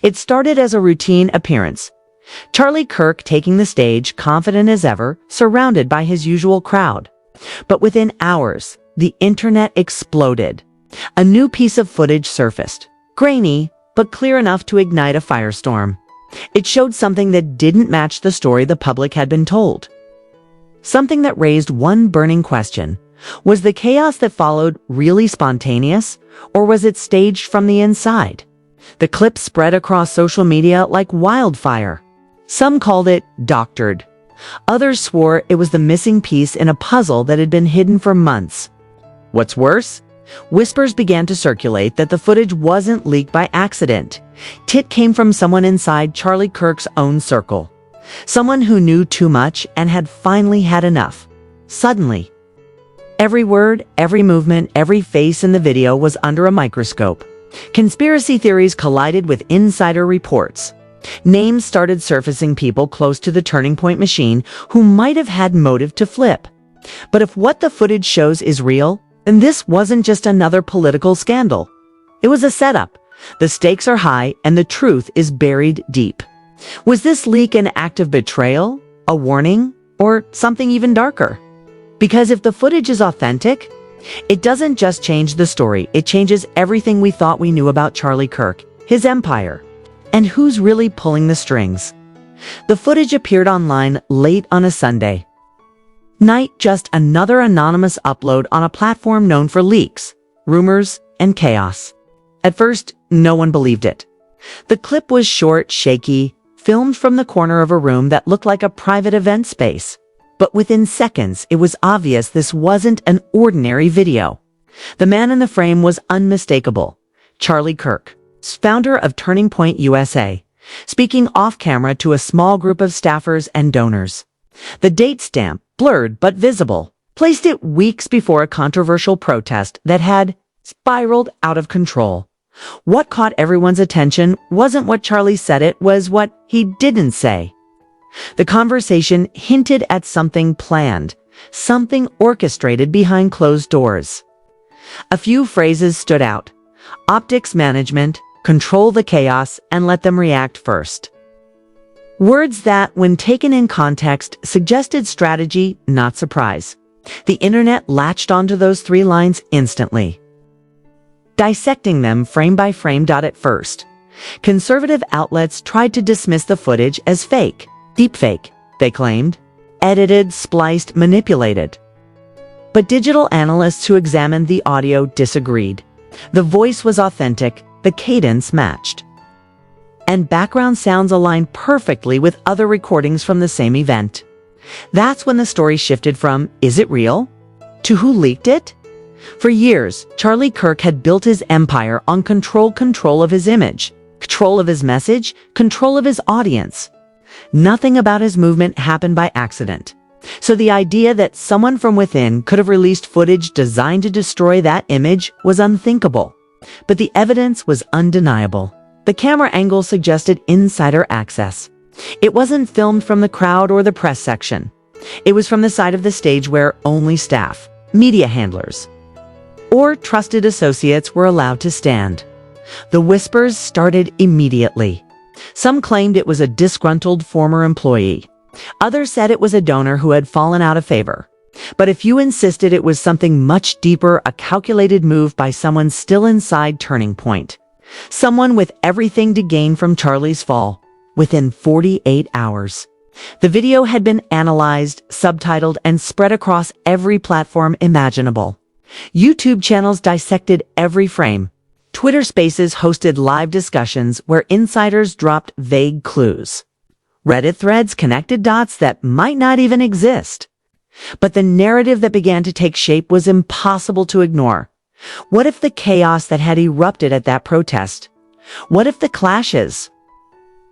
It started as a routine appearance. Charlie Kirk taking the stage, confident as ever, surrounded by his usual crowd. But within hours, the internet exploded. A new piece of footage surfaced, grainy, but clear enough to ignite a firestorm. It showed something that didn't match the story the public had been told. Something that raised one burning question. Was the chaos that followed really spontaneous, or was it staged from the inside? The clip spread across social media like wildfire. Some called it doctored. Others swore it was the missing piece in a puzzle that had been hidden for months. What's worse? Whispers began to circulate that the footage wasn't leaked by accident. It came from someone inside Charlie Kirk's own circle. Someone who knew too much and had finally had enough. Suddenly, every word, every movement, every face in the video was under a microscope. Conspiracy theories collided with insider reports. Names started surfacing, people close to the turning point machine who might have had motive to flip. But if what the footage shows is real, then this wasn't just another political scandal. It was a setup. The stakes are high and the truth is buried deep. Was this leak an act of betrayal, a warning, or something even darker? Because if the footage is authentic, it doesn't just change the story, it changes everything we thought we knew about Charlie Kirk, his empire, and who's really pulling the strings. The footage appeared online late on a Sunday night, just another anonymous upload on a platform known for leaks, rumors, and chaos. At first, no one believed it. The clip was short, shaky, filmed from the corner of a room that looked like a private event space. But within seconds, it was obvious this wasn't an ordinary video. The man in the frame was unmistakable. Charlie Kirk, founder of Turning Point USA, speaking off-camera to a small group of staffers and donors. The date stamp, blurred but visible, placed it weeks before a controversial protest that had spiraled out of control. What caught everyone's attention wasn't what Charlie said, it was what he didn't say. The conversation hinted at something planned, something orchestrated behind closed doors. A few phrases stood out. Optics management, control the chaos, and let them react first. Words that, when taken in context, suggested strategy, not surprise. The internet latched onto those 3 lines instantly, dissecting them frame by frame. At first, conservative outlets tried to dismiss the footage as fake, deepfake, they claimed, edited, spliced, manipulated. But digital analysts who examined the audio disagreed. The voice was authentic, the cadence matched, and background sounds aligned perfectly with other recordings from the same event. That's when the story shifted from, is it real, to who leaked it? For years, Charlie Kirk had built his empire on control of his image, control of his message, control of his audience. Nothing about his movement happened by accident. So the idea that someone from within could have released footage designed to destroy that image was unthinkable. But the evidence was undeniable. The camera angle suggested insider access. It wasn't filmed from the crowd or the press section. It was from the side of the stage where only staff, media handlers, or trusted associates were allowed to stand. The whispers started immediately. Some claimed it was a disgruntled former employee. Others said it was a donor who had fallen out of favor. But a few insisted it was something much deeper, a calculated move by someone still inside Turning Point. Someone with everything to gain from Charlie's fall. Within 48 hours, the video had been analyzed, subtitled, and spread across every platform imaginable. YouTube channels dissected every frame. Twitter Spaces hosted live discussions where insiders dropped vague clues. Reddit threads connected dots that might not even exist. But the narrative that began to take shape was impossible to ignore. What if the chaos that had erupted at that protest? What if the clashes,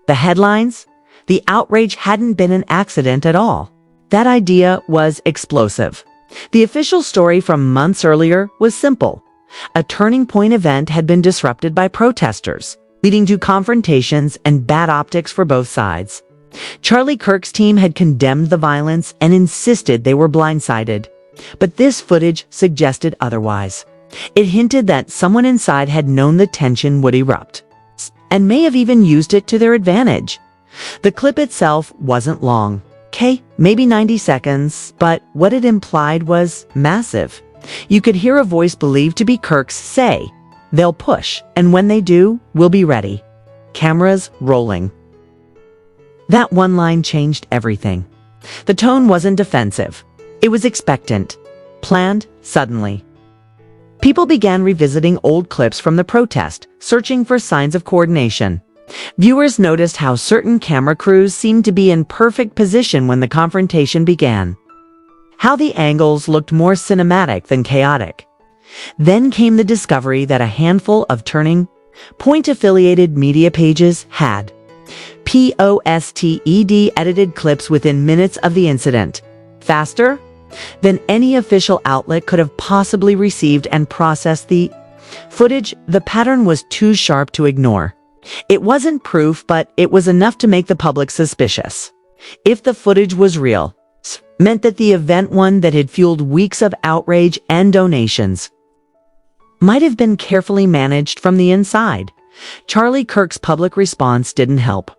the headlines, the outrage hadn't been an accident at all? That idea was explosive. The official story from months earlier was simple. A Turning Point event had been disrupted by protesters, leading to confrontations and bad optics for both sides. Charlie Kirk's team had condemned the violence and insisted they were blindsided. But this footage suggested otherwise. It hinted that someone inside had known the tension would erupt. and may have even used it to their advantage. The clip itself wasn't long. Maybe 90 seconds, but what it implied was massive. You could hear a voice believed to be Kirk's say, "They'll push, and when they do, we'll be ready." Cameras rolling. That one line changed everything. The tone wasn't defensive. It was expectant, planned suddenly. People began revisiting old clips from the protest, searching for signs of coordination. Viewers noticed how certain camera crews seemed to be in perfect position when the confrontation began. How the angles looked more cinematic than chaotic. Then came the discovery that a handful of Turning Point-affiliated media pages had posted edited clips within minutes of the incident, faster than any official outlet could have possibly received and processed the footage. The pattern was too sharp to ignore. It wasn't proof, but it was enough to make the public suspicious. If the footage was real, it meant that the event, one that had fueled weeks of outrage and donations, might have been carefully managed from the inside. Charlie Kirk's public response didn't help.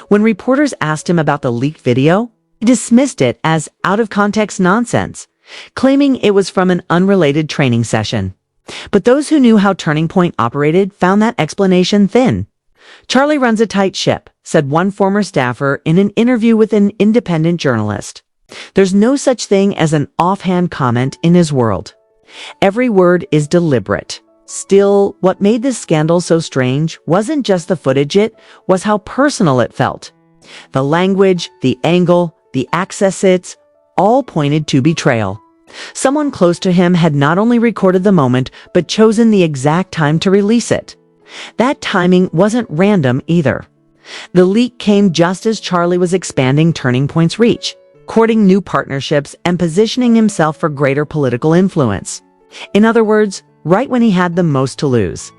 When reporters asked him about the leaked video, he dismissed it as out-of-context nonsense, claiming it was from an unrelated training session. But those who knew how Turning Point operated found that explanation thin. "Charlie runs a tight ship," said one former staffer in an interview with an independent journalist. "There's no such thing as an offhand comment in his world. Every word is deliberate." Still, what made this scandal so strange wasn't just the footage, it was how personal it felt. The language, the angle, the accents, all pointed to betrayal. Someone close to him had not only recorded the moment, but chosen the exact time to release it. That timing wasn't random either. The leak came just as Charlie was expanding Turning Point's reach, courting new partnerships and positioning himself for greater political influence. In other words, right when he had the most to lose.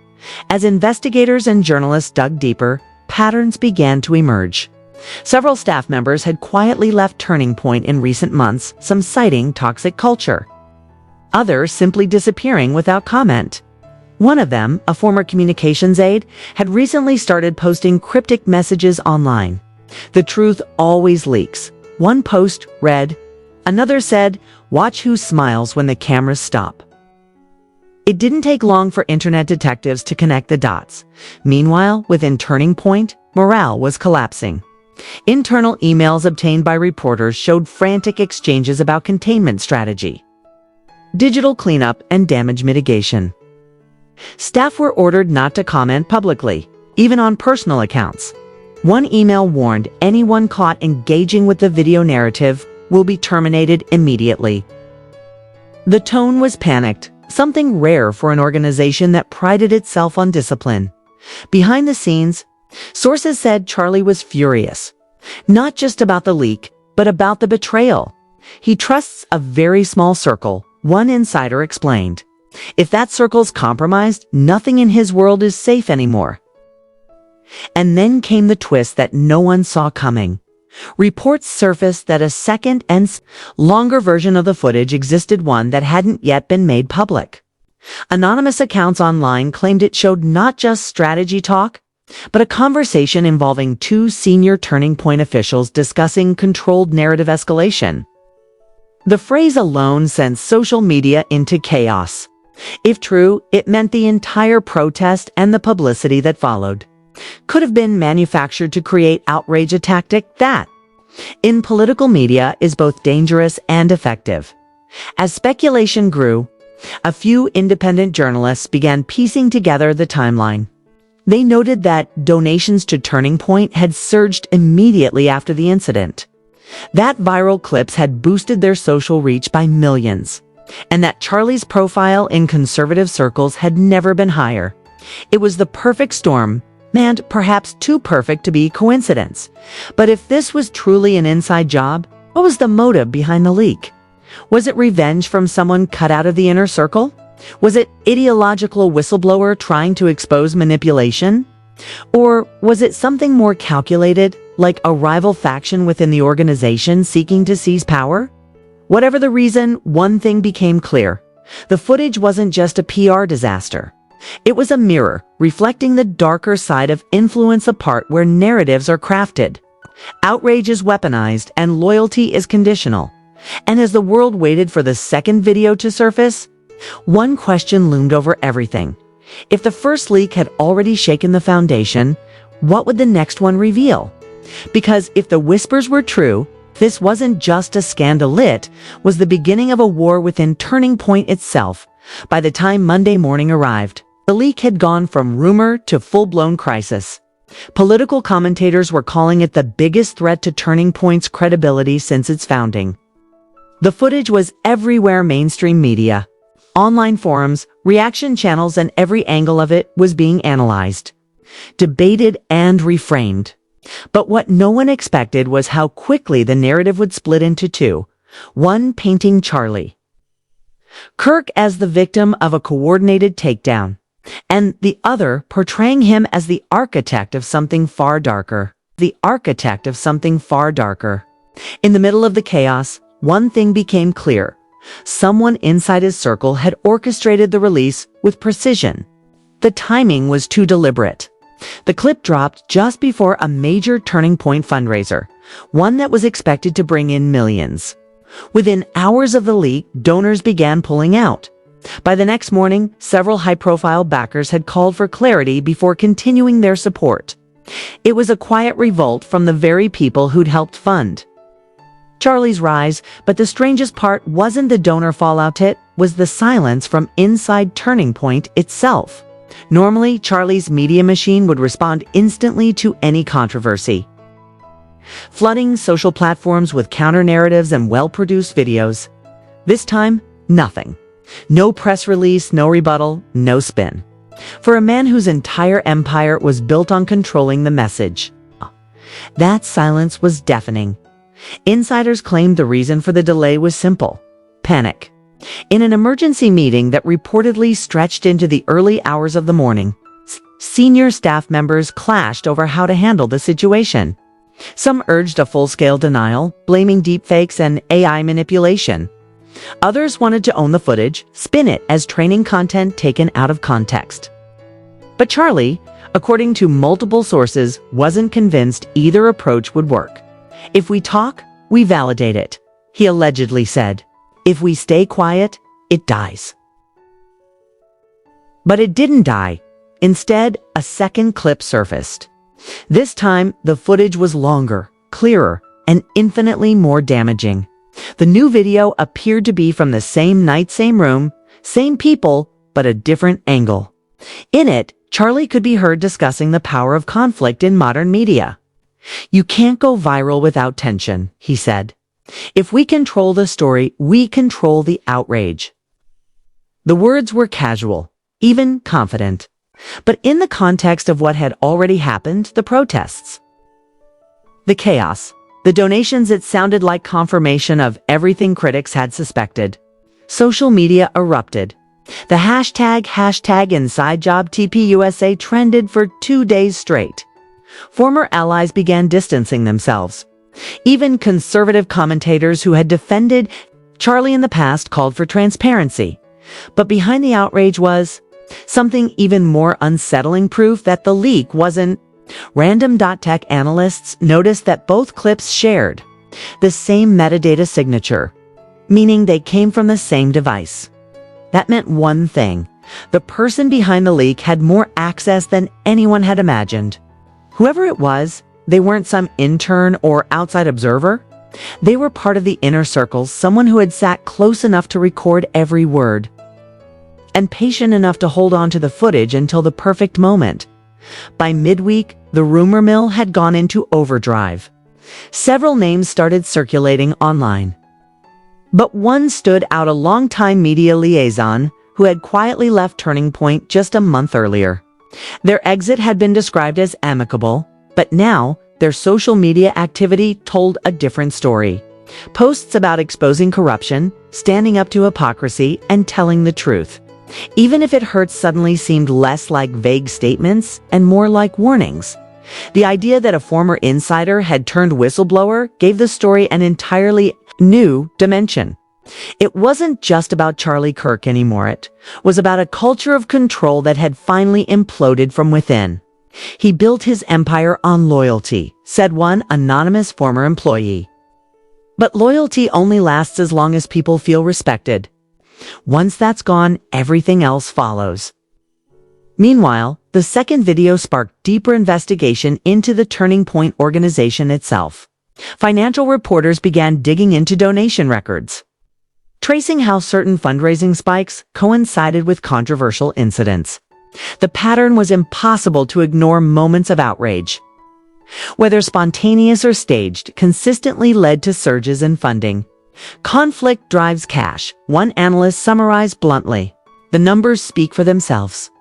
As investigators and journalists dug deeper, patterns began to emerge. Several staff members had quietly left Turning Point in recent months, some citing toxic culture, others simply disappearing without comment. One of them, a former communications aide, had recently started posting cryptic messages online. "The truth always leaks." One post read, another said, "Watch who smiles when the cameras stop." It didn't take long for internet detectives to connect the dots. Meanwhile, within Turning Point, morale was collapsing. Internal emails obtained by reporters showed frantic exchanges about containment strategy, digital cleanup, and damage mitigation. Staff were ordered not to comment publicly, even on personal accounts. One email warned anyone caught engaging with the video narrative will be terminated immediately. The tone was panicked, something rare for an organization that prided itself on discipline. Behind the scenes, sources said Charlie was furious, not just about the leak, but about the betrayal. He trusts a very small circle, one insider explained. If that circle's compromised, nothing in his world is safe anymore. And then came the twist that no one saw coming. Reports surfaced that a second and longer version of the footage existed, one that hadn't yet been made public. Anonymous accounts online claimed it showed not just strategy talk, but a conversation involving two senior Turning Point officials discussing controlled narrative escalation. The phrase alone sent social media into chaos. If true, it meant the entire protest and the publicity that followed could have been manufactured to create outrage, a tactic that, in political media, is both dangerous and effective. As speculation grew, a few independent journalists began piecing together the timeline. They noted that donations to Turning Point had surged immediately after the incident, that viral clips had boosted their social reach by millions, and that Charlie's profile in conservative circles had never been higher. It was the perfect storm, and perhaps too perfect to be coincidence. But if this was truly an inside job, what was the motive behind the leak? Was it revenge from someone cut out of the inner circle? Was it ideological whistleblower trying to expose manipulation? Or was it something more calculated, like a rival faction within the organization seeking to seize power? Whatever the reason, one thing became clear. The footage wasn't just a PR disaster. It was a mirror, reflecting the darker side of influence, a part where narratives are crafted. Outrage is weaponized and loyalty is conditional. And as the world waited for the second video to surface, one question loomed over everything. If the first leak had already shaken the foundation, what would the next one reveal? Because if the whispers were true, this wasn't just a scandal, it was the beginning of a war within Turning Point itself. By the time Monday morning arrived, the leak had gone from rumor to full-blown crisis. Political commentators were calling it the biggest threat to Turning Point's credibility since its founding. The footage was everywhere: mainstream media, online forums, reaction channels, and every angle of it was being analyzed, debated, and reframed. But what no one expected was how quickly the narrative would split into two, one painting Charlie Kirk as the victim of a coordinated takedown, and the other portraying him as the architect of something far darker. The architect of something far darker. In the middle of the chaos, one thing became clear. Someone inside his circle had orchestrated the release with precision. The timing was too deliberate. The clip dropped just before a major Turning Point fundraiser, one that was expected to bring in millions. Within hours of the leak, donors began pulling out. By the next morning, several high-profile backers had called for clarity before continuing their support. It was a quiet revolt from the very people who'd helped fund Charlie's rise, but the strangest part wasn't the donor fallout, it was the silence from inside Turning Point itself. Normally, Charlie's media machine would respond instantly to any controversy, flooding social platforms with counter-narratives and well-produced videos. This time, nothing. No press release, no rebuttal, no spin. For a man whose entire empire was built on controlling the message, that silence was deafening. Insiders claimed the reason for the delay was simple: panic. In an emergency meeting that reportedly stretched into the early hours of the morning, senior staff members clashed over how to handle the situation. Some urged a full-scale denial, blaming deepfakes and AI manipulation. Others wanted to own the footage, spin it as training content taken out of context. But Charlie, according to multiple sources, wasn't convinced either approach would work. "If we talk, we validate it," he allegedly said. "If we stay quiet, it dies." But it didn't die. Instead, a second clip surfaced. This time, the footage was longer, clearer, and infinitely more damaging. The new video appeared to be from the same night, same room, same people, but a different angle. In it, Charlie could be heard discussing the power of conflict in modern media. "You can't go viral without tension," he said. "If we control the story, we control the outrage." The words were casual, even confident. But in the context of what had already happened, the protests, the chaos, the donations, it sounded like confirmation of everything critics had suspected. Social media erupted. The hashtag InsideJobTPUSA trended for 2 days straight. Former allies began distancing themselves. Even conservative commentators who had defended Charlie in the past called for transparency. But behind the outrage was something even more unsettling: proof that the leak wasn't. Random.tech analysts noticed that both clips shared the same metadata signature, meaning they came from the same device. That meant one thing: the person behind the leak had more access than anyone had imagined. Whoever it was, they weren't some intern or outside observer. They were part of the inner circles, someone who had sat close enough to record every word, and patient enough to hold on to the footage until the perfect moment. By midweek, the rumor mill had gone into overdrive. Several names started circulating online. But one stood out: a longtime media liaison who had quietly left Turning Point just a month earlier. Their exit had been described as amicable, but now their social media activity told a different story. Posts about exposing corruption, standing up to hypocrisy, and telling the truth, even if it hurts, suddenly seemed less like vague statements and more like warnings. The idea that a former insider had turned whistleblower gave the story an entirely new dimension. It wasn't just about Charlie Kirk anymore. It was about a culture of control that had finally imploded from within. He built his empire on loyalty, said one anonymous former employee. But loyalty only lasts as long as people feel respected. Once that's gone, everything else follows. Meanwhile, the second video sparked deeper investigation into the Turning Point organization itself. Financial reporters began digging into donation records, tracing how certain fundraising spikes coincided with controversial incidents. The pattern was impossible to ignore. Moments of outrage, whether spontaneous or staged, consistently led to surges in funding. Conflict drives cash, one analyst summarized bluntly. The numbers speak for themselves.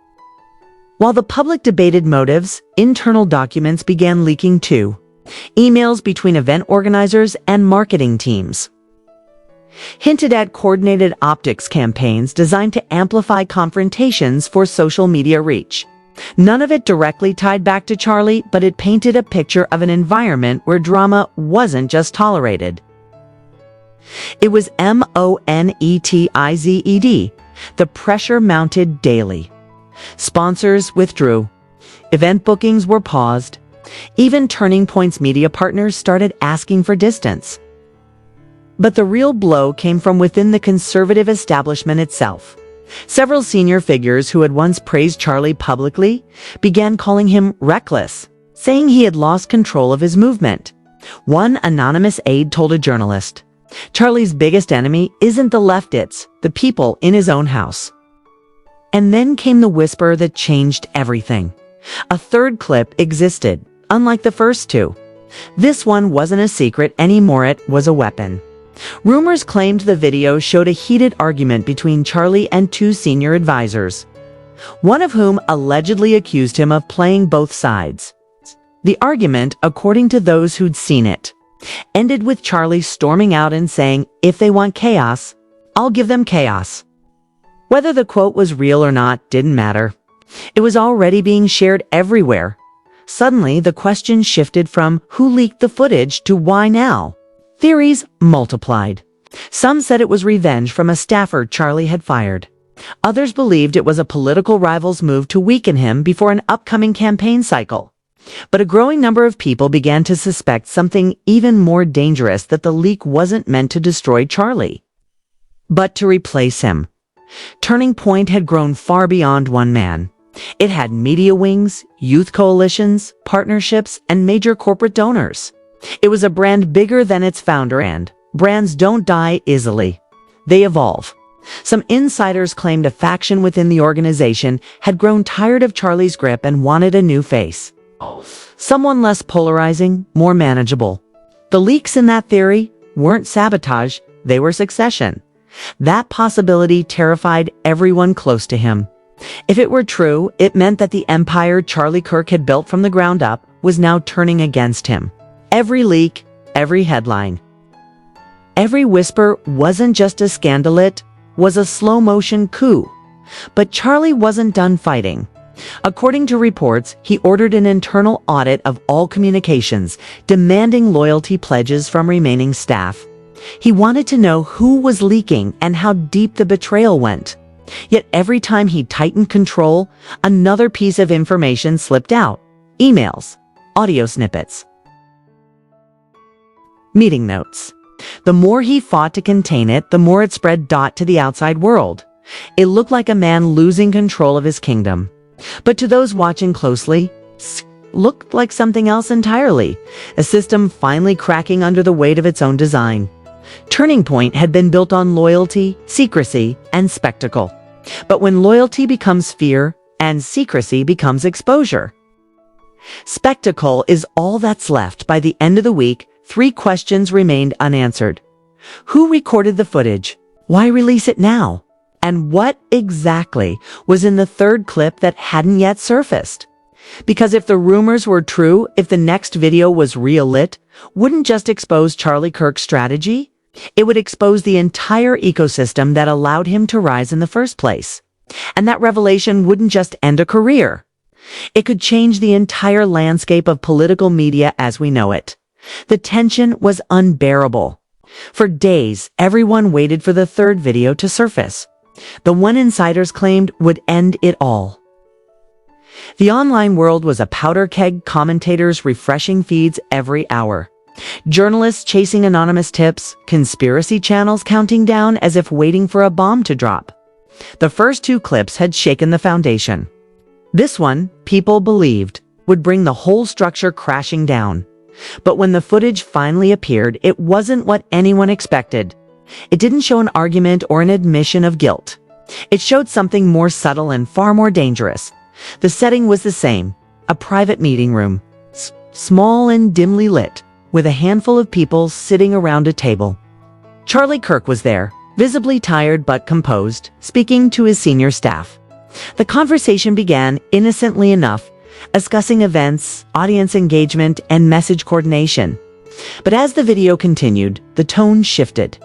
While the public debated motives, internal documents began leaking too. Emails between event organizers and marketing teams hinted at coordinated optics campaigns designed to amplify confrontations for social media reach. None of it directly tied back to Charlie, but it painted a picture of an environment where drama wasn't just tolerated. It was monetized. The pressure mounted daily. Sponsors withdrew. Event bookings were paused. Even Turning Point's media partners started asking for distance. But the real blow came from within the conservative establishment itself. Several senior figures who had once praised Charlie publicly began calling him reckless, saying he had lost control of his movement. One anonymous aide told a journalist, "Charlie's biggest enemy isn't the left, it's the people in his own house." And then came the whisper that changed everything. A third clip existed, unlike the first two. This one wasn't a secret anymore, it was a weapon. Rumors claimed the video showed a heated argument between Charlie and two senior advisors, one of whom allegedly accused him of playing both sides. The argument, according to those who'd seen it, ended with Charlie storming out and saying, "If they want chaos, I'll give them chaos." Whether the quote was real or not didn't matter. It was already being shared everywhere. Suddenly, the question shifted from who leaked the footage to why now. Theories multiplied. Some said it was revenge from a staffer Charlie had fired. Others believed it was a political rival's move to weaken him before an upcoming campaign cycle. But a growing number of people began to suspect something even more dangerous, that the leak wasn't meant to destroy Charlie, but to replace him. Turning Point had grown far beyond one man. It had media wings, youth coalitions, partnerships, and major corporate donors. It was a brand bigger than its founder, and brands don't die easily. They evolve. Some insiders claimed a faction within the organization had grown tired of Charlie's grip and wanted a new face. Someone less polarizing, more manageable. The leaks in that theory weren't sabotage, they were succession. That possibility terrified everyone close to him. If it were true, it meant that the empire Charlie Kirk had built from the ground up was now turning against him. Every leak, every headline, every whisper wasn't just a scandal, it was a slow-motion coup. But Charlie wasn't done fighting. According to reports, he ordered an internal audit of all communications, demanding loyalty pledges from remaining staff. He wanted to know who was leaking and how deep the betrayal went. Yet every time he tightened control, another piece of information slipped out. Emails, audio snippets, meeting notes. The more he fought to contain it, the more it spread to the outside world. It looked like a man losing control of his kingdom. But to those watching closely, looked like something else entirely. A system finally cracking under the weight of its own design. Turning Point had been built on loyalty, secrecy, and spectacle. But when loyalty becomes fear and secrecy becomes exposure, spectacle is all that's left. By the end of the week, 3 questions remained unanswered. Who recorded the footage? Why release it now? And what exactly was in the third clip that hadn't yet surfaced? Because if the rumors were true, if the next video was real, it wouldn't just expose Charlie Kirk's strategy, it would expose the entire ecosystem that allowed him to rise in the first place. And that revelation wouldn't just end a career. It could change the entire landscape of political media as we know it. The tension was unbearable. For days, everyone waited for the third video to surface, the one insiders claimed would end it all. The online world was a powder keg, commentators refreshing feeds every hour. Journalists chasing anonymous tips, conspiracy channels counting down as if waiting for a bomb to drop. The first two clips had shaken the foundation. This one, people believed, would bring the whole structure crashing down. But when the footage finally appeared, it wasn't what anyone expected. It didn't show an argument or an admission of guilt. It showed something more subtle and far more dangerous. The setting was the same, a private meeting room, small and dimly lit, with a handful of people sitting around a table. Charlie Kirk was there, visibly tired but composed, speaking to his senior staff. The conversation began innocently enough, discussing events, audience engagement, and message coordination. But as the video continued, the tone shifted.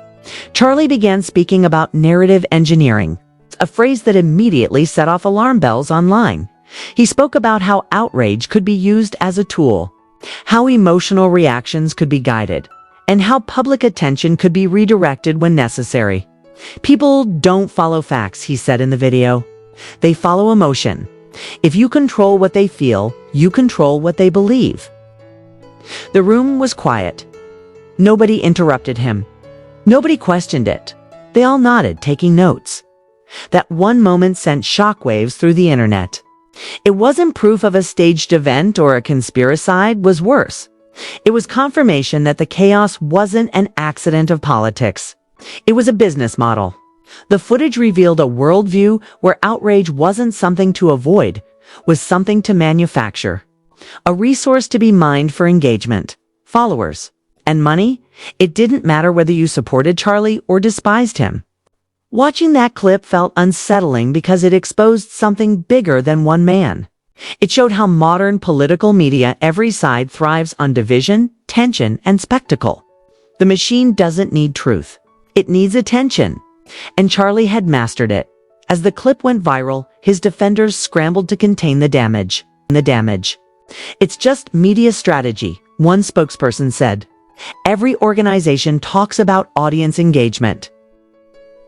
Charlie began speaking about narrative engineering, a phrase that immediately set off alarm bells online. He spoke about how outrage could be used as a tool, how emotional reactions could be guided, and how public attention could be redirected when necessary. People don't follow facts, he said in the video. They follow emotion. If you control what they feel, you control what they believe. The room was quiet. Nobody interrupted him. Nobody questioned it. They all nodded, taking notes. That one moment sent shockwaves through the internet. It wasn't proof of a staged event or a conspiracide was worse. It was confirmation that the chaos wasn't an accident of politics. It was a business model. The footage revealed a worldview where outrage wasn't something to avoid, was something to manufacture. A resource to be mined for engagement, followers, and money. It didn't matter whether you supported Charlie or despised him. Watching that clip felt unsettling because it exposed something bigger than one man. It showed how modern political media, every side, thrives on division, tension, and spectacle. The machine doesn't need truth. It needs attention. And Charlie had mastered it. As the clip went viral, his defenders scrambled to contain the damage. It's just media strategy, one spokesperson said. Every organization talks about audience engagement.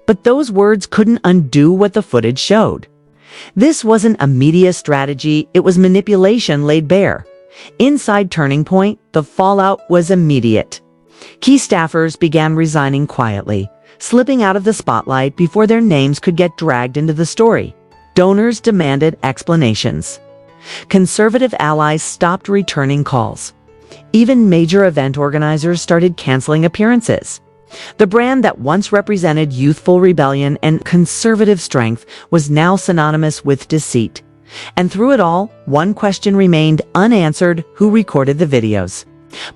But those words couldn't undo what the footage showed. This wasn't a media strategy, it was manipulation laid bare. Inside Turning Point, the fallout was immediate. Key staffers began resigning quietly, slipping out of the spotlight before their names could get dragged into the story. Donors demanded explanations. Conservative allies stopped returning calls. Even major event organizers started canceling appearances. The brand that once represented youthful rebellion and conservative strength was now synonymous with deceit. And through it all, one question remained unanswered: who recorded the videos?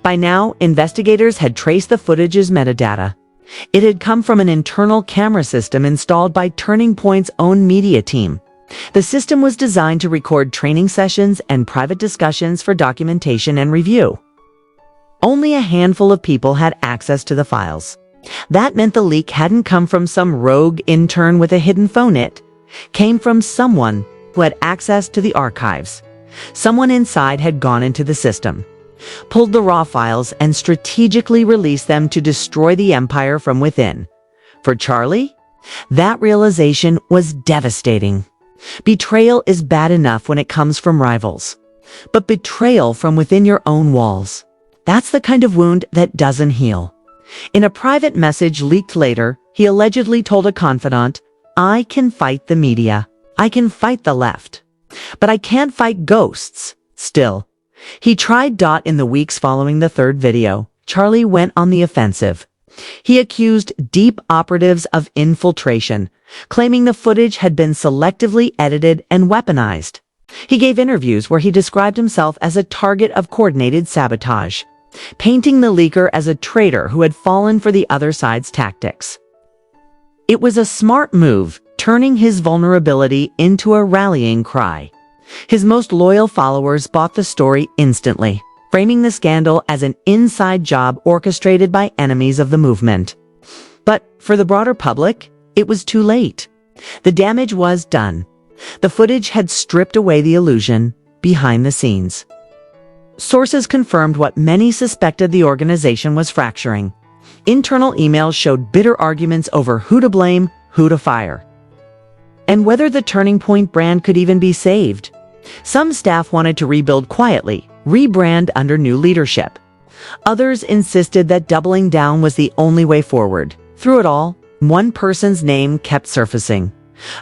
By now, investigators had traced the footage's metadata. It had come from an internal camera system installed by Turning Point's own media team. The system was designed to record training sessions and private discussions for documentation and review. Only a handful of people had access to the files. That meant the leak hadn't come from some rogue intern with a hidden phone. It came from someone who had access to the archives. Someone inside had gone into the system, pulled the raw files, and strategically released them to destroy the empire from within. For Charlie, that realization was devastating. Betrayal is bad enough when it comes from rivals, but betrayal from within your own walls, that's the kind of wound that doesn't heal. In a private message leaked later, he allegedly told a confidant, "I can fight the media. I can fight the left. But I can't fight ghosts." Still, he tried. In the weeks following the third video, Charlie went on the offensive. He accused deep operatives of infiltration, claiming the footage had been selectively edited and weaponized. He gave interviews where he described himself as a target of coordinated sabotage, painting the leaker as a traitor who had fallen for the other side's tactics. It was a smart move, turning his vulnerability into a rallying cry. His most loyal followers bought the story instantly, framing the scandal as an inside job orchestrated by enemies of the movement. But for the broader public, it was too late. The damage was done. The footage had stripped away the illusion behind the scenes. Sources confirmed what many suspected: the organization was fracturing. Internal emails showed bitter arguments over who to blame, who to fire, and whether the Turning Point brand could even be saved. Some staff wanted to rebuild quietly, rebrand under new leadership. Others insisted that doubling down was the only way forward. Through it all, one person's name kept surfacing.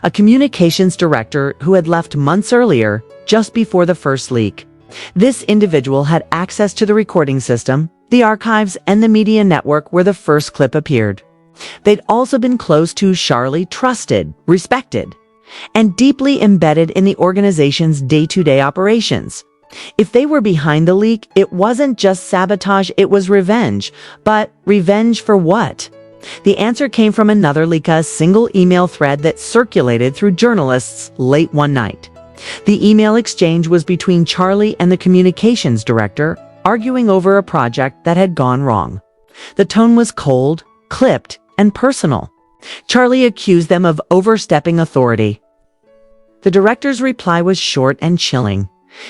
A communications director who had left months earlier, just before the first leak. This individual had access to the recording system, the archives, and the media network where the first clip appeared. They'd also been close to Charlie, trusted, respected, and deeply embedded in the organization's day-to-day operations. If they were behind the leak, it wasn't just sabotage, it was revenge. But revenge for what? The answer came from another leak, a single email thread that circulated through journalists late one night. The email exchange was between Charlie and the communications director, arguing over a project that had gone wrong. The tone was cold, clipped, and personal. Charlie accused them of overstepping authority. The director's reply was short and chilling.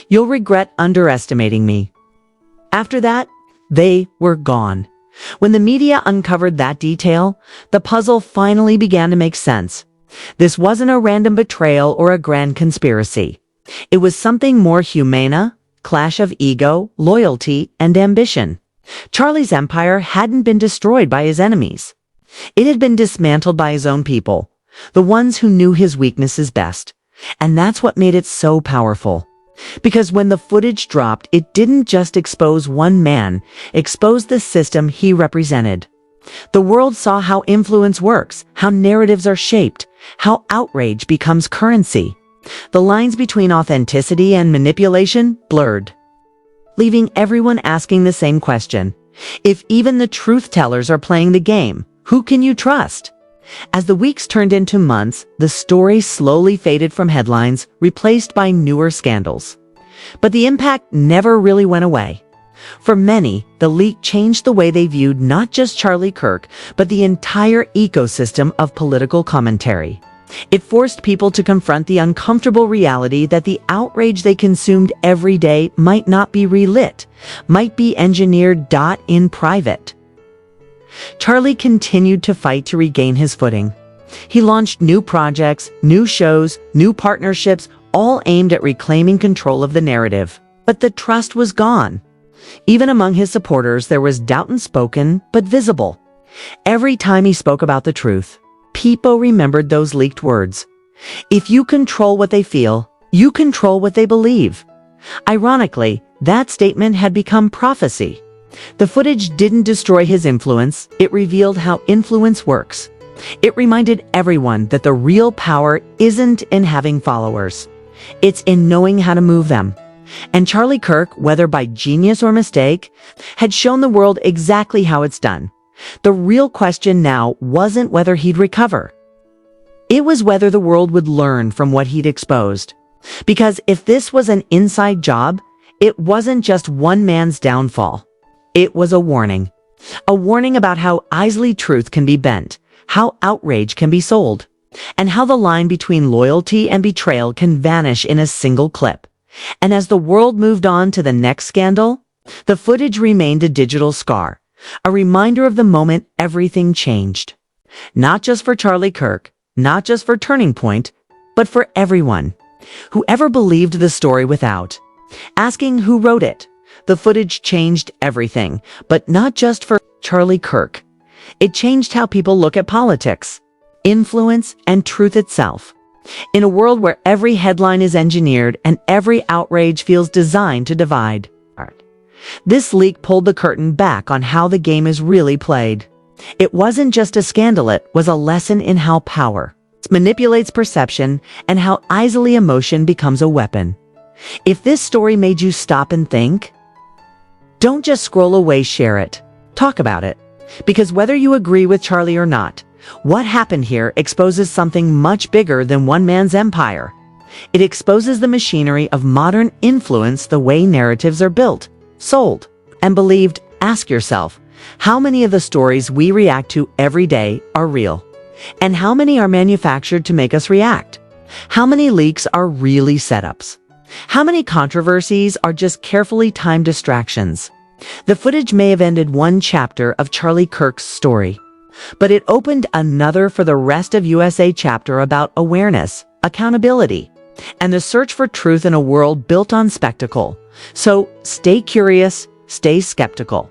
"You'll regret underestimating me." After that, they were gone. When the media uncovered that detail, the puzzle finally began to make sense. This wasn't a random betrayal or a grand conspiracy. It was something more humane, a clash of ego, loyalty, and ambition. Charlie's empire hadn't been destroyed by his enemies. It had been dismantled by his own people, the ones who knew his weaknesses best. And that's what made it so powerful. Because when the footage dropped, it didn't just expose one man, it exposed the system he represented. The world saw how influence works, how narratives are shaped, how outrage becomes currency. The lines between authenticity and manipulation blurred, leaving everyone asking the same question. If even the truth-tellers are playing the game, who can you trust? As the weeks turned into months, the story slowly faded from headlines, replaced by newer scandals. But the impact never really went away. For many, the leak changed the way they viewed not just Charlie Kirk, but the entire ecosystem of political commentary. It forced people to confront the uncomfortable reality that the outrage they consumed every day might not be relit, might be engineered in private. Charlie continued to fight to regain his footing. He launched new projects, new shows, new partnerships, all aimed at reclaiming control of the narrative. But the trust was gone. Even among his supporters, there was doubt, unspoken but visible. Every time he spoke about the truth, people remembered those leaked words. If you control what they feel, you control what they believe. Ironically, that statement had become prophecy. The footage didn't destroy his influence, it revealed how influence works. It reminded everyone that the real power isn't in having followers. It's in knowing how to move them. And Charlie Kirk, whether by genius or mistake, had shown the world exactly how it's done. The real question now wasn't whether he'd recover. It was whether the world would learn from what he'd exposed. Because if this was an inside job, it wasn't just one man's downfall. It was a warning. A warning about how easily truth can be bent, how outrage can be sold, and how the line between loyalty and betrayal can vanish in a single clip. And as the world moved on to the next scandal, the footage remained a digital scar, a reminder of the moment everything changed. Not just for Charlie Kirk, not just for Turning Point, but for everyone. Whoever believed the story without. Asking who wrote it. The footage changed everything, but not just for Charlie Kirk. It changed how people look at politics, influence, and truth itself. In a world where every headline is engineered and every outrage feels designed to divide. This leak pulled the curtain back on how the game is really played. It wasn't just a scandal, it was a lesson in how power manipulates perception and how easily emotion becomes a weapon. If this story made you stop and think, don't just scroll away, share it. Talk about it. Because whether you agree with Charlie or not, what happened here exposes something much bigger than one man's empire. It exposes the machinery of modern influence, the way narratives are built, sold, and believed. Ask yourself, how many of the stories we react to every day are real? And how many are manufactured to make us react? How many leaks are really setups? How many controversies are just carefully timed distractions? The footage may have ended one chapter of Charlie Kirk's story, but it opened another for the rest of USA chapter about awareness, accountability, and the search for truth in a world built on spectacle. So stay curious, stay skeptical,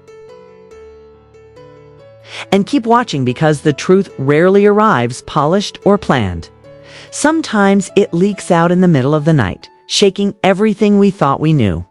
and keep watching, because the truth rarely arrives polished or planned. Sometimes it leaks out in the middle of the night, shaking everything we thought we knew.